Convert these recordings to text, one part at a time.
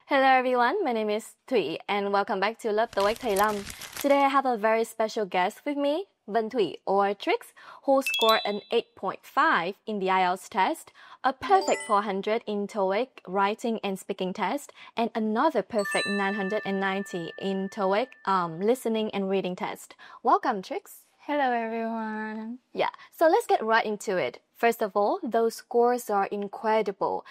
Hello everyone, my name is Thủy and welcome back to Lớp TOEIC Thầy Lâm. Today I have a very special guest with me, Vân Thủy or Trix, who scored an 8.5 in the IELTS test, a perfect 400 in TOEIC writing and speaking test, and another perfect 990 in TOEIC listening and reading test. Welcome, Trix. Hello, everyone. Yeah, so let's get right into it. First of all, those scores are incredible.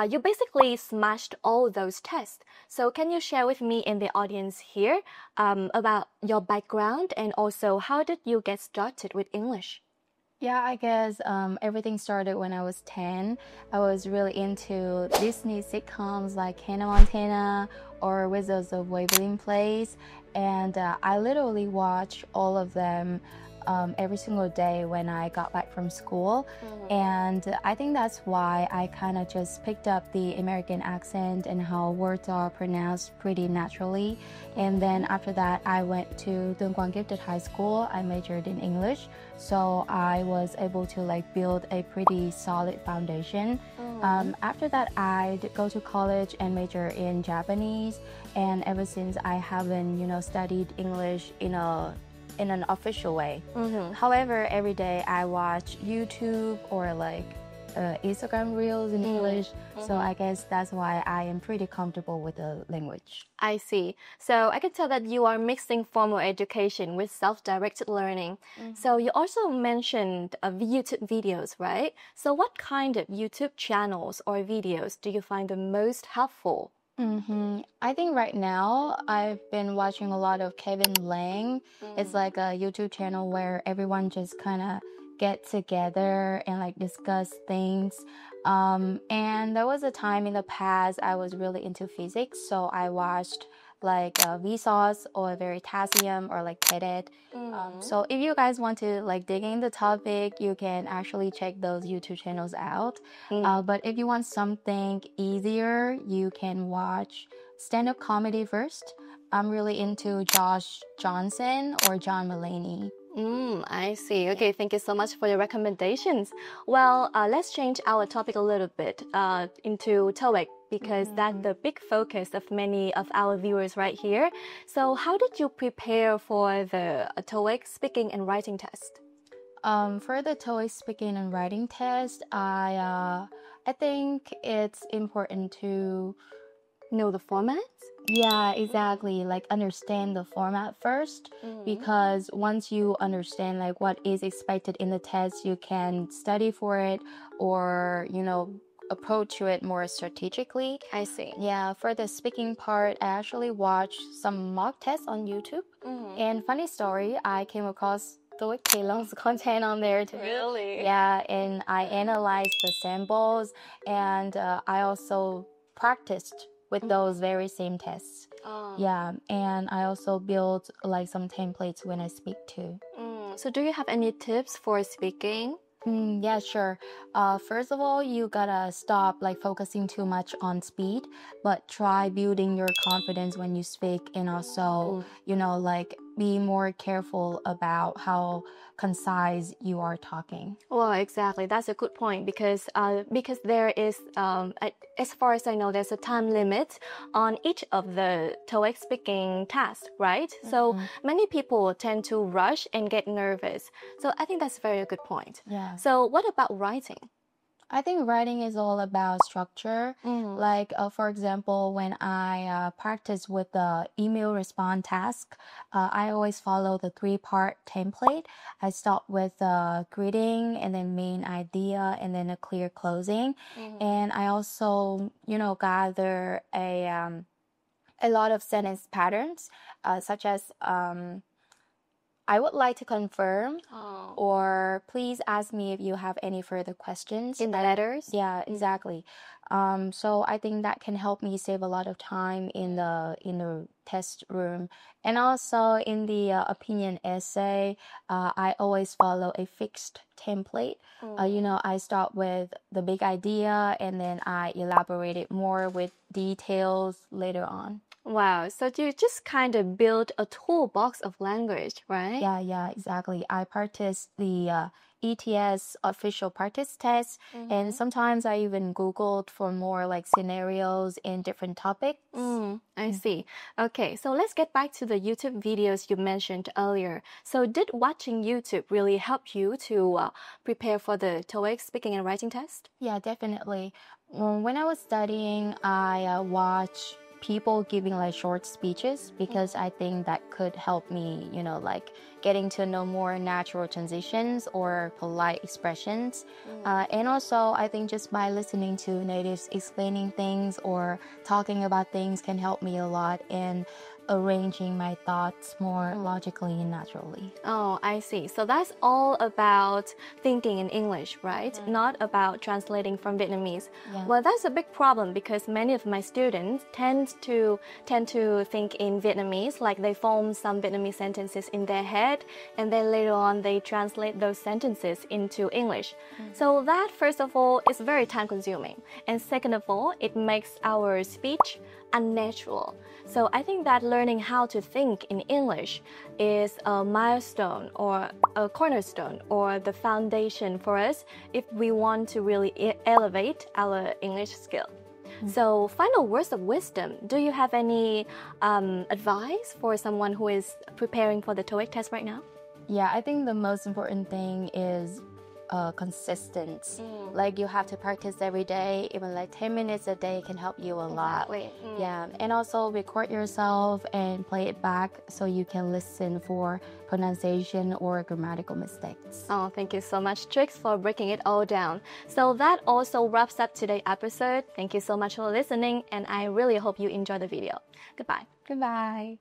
You basically smashed all those tests. So can you share with me and the audience here about your background and also how did you get started with English? Yeah, I guess everything started when I was 10. I was really into Disney sitcoms like Hannah Montana or Wizards of Waverly Place, and I literally watched all of them every single day when I got back from school. And I think that's why I kind of just picked up the American accent and how words are pronounced pretty naturally. And then after that, I went to Tương Quang Gifted High School. I majored in English, so I was able to build a pretty solid foundation. After that, I'd go to college and major in Japanese. And ever since, I haven't, studied English in an official way. However, every day I watch YouTube or Instagram reels in English. So I guess that's why I am pretty comfortable with the language. I see. So I can tell that you are mixing formal education with self-directed learning. So you also mentioned YouTube videos, right? So what kind of YouTube channels or videos do you find the most helpful? I think right now I've been watching a lot of Kevin Lang. It's like a YouTube channel where everyone just kind of get together and discuss things. And there was a time in the past I was really into physics, so I watched Vsauce or Veritasium or TED. So if you guys want to dig in the topic, you can actually check those YouTube channels out. But if you want something easier, you can watch stand-up comedy first. I'm really into Josh Johnson or John Mulaney. I see. Okay, thank you so much for your recommendations. Well, let's change our topic a little bit into TOEIC because that's the big focus of many of our viewers right here. So how did you prepare for the TOEIC speaking and writing test? For the TOEIC speaking and writing test, I think it's important to know the format? Yeah, exactly. Understand the format first, because once you understand what is expected in the test, you can study for it or, approach to it more strategically. I see. Yeah, for the speaking part, I actually watched some mock tests on YouTube. And funny story, I came across TOEIC Thầy Long's content on there too. Really? Yeah, and I analyzed the samples and I also practiced with those very same tests. Yeah, and I also built some templates when I speak too. So do you have any tips for speaking? Yeah, sure. First of all, you gotta stop focusing too much on speed, but try building your confidence when you speak, and also, be more careful about how concise you are talking. Well, exactly. That's a good point because there is, as far as I know, there's a time limit on each of the TOEIC speaking tasks, right? So many people tend to rush and get nervous. So I think that's a very good point. Yeah. So what about writing? I think writing is all about structure. For example, when I practice with the email response task, I always follow the 3-part template. I start with the greeting and then main idea and then a clear closing. And I also, gather a lot of sentence patterns, such as I would like to confirm, or please ask me if you have any further questions. In the letters? Yeah, exactly. So I think that can help me save a lot of time in the test room. And also in the opinion essay, I always follow a fixed template. I start with the big idea and then I elaborate it more with details later on. Wow, so you just kind of build a toolbox of language, right? Yeah, exactly. I practice the ETS official practice test, and sometimes I even Googled for more like scenarios in different topics. I see. Okay, so let's get back to the YouTube videos you mentioned earlier. So did watching YouTube really help you to prepare for the TOEIC speaking and writing test? Yeah, definitely. When I was studying, I watched people giving like short speeches because I think that could help me, like getting to know more natural transitions or polite expressions. And also, I think just by listening to natives explaining things or talking about things can help me a lot in arranging my thoughts more logically and naturally. Oh, I see. So that's all about thinking in English, right? Not about translating from Vietnamese. Yeah. Well, that's a big problem because many of my students tend to think in Vietnamese, like they form some Vietnamese sentences in their head, and then later on they translate those sentences into English. So that, first of all, is very time consuming. And second of all, it makes our speech unnatural. So I think that learning how to think in English is a milestone or a cornerstone or the foundation for us if we want to really elevate our English skill. So final words of wisdom. Do you have any advice for someone who is preparing for the TOEIC test right now? Yeah, I think the most important thing is consistent. Like you have to practice every day, even like 10 minutes a day can help you a lot. Yeah, and also record yourself and play it back so you can listen for pronunciation or grammatical mistakes. Oh, thank you so much, Trix, for breaking it all down. So that also wraps up today's episode. Thank you so much for listening, and I really hope you enjoy the video. Goodbye. Goodbye.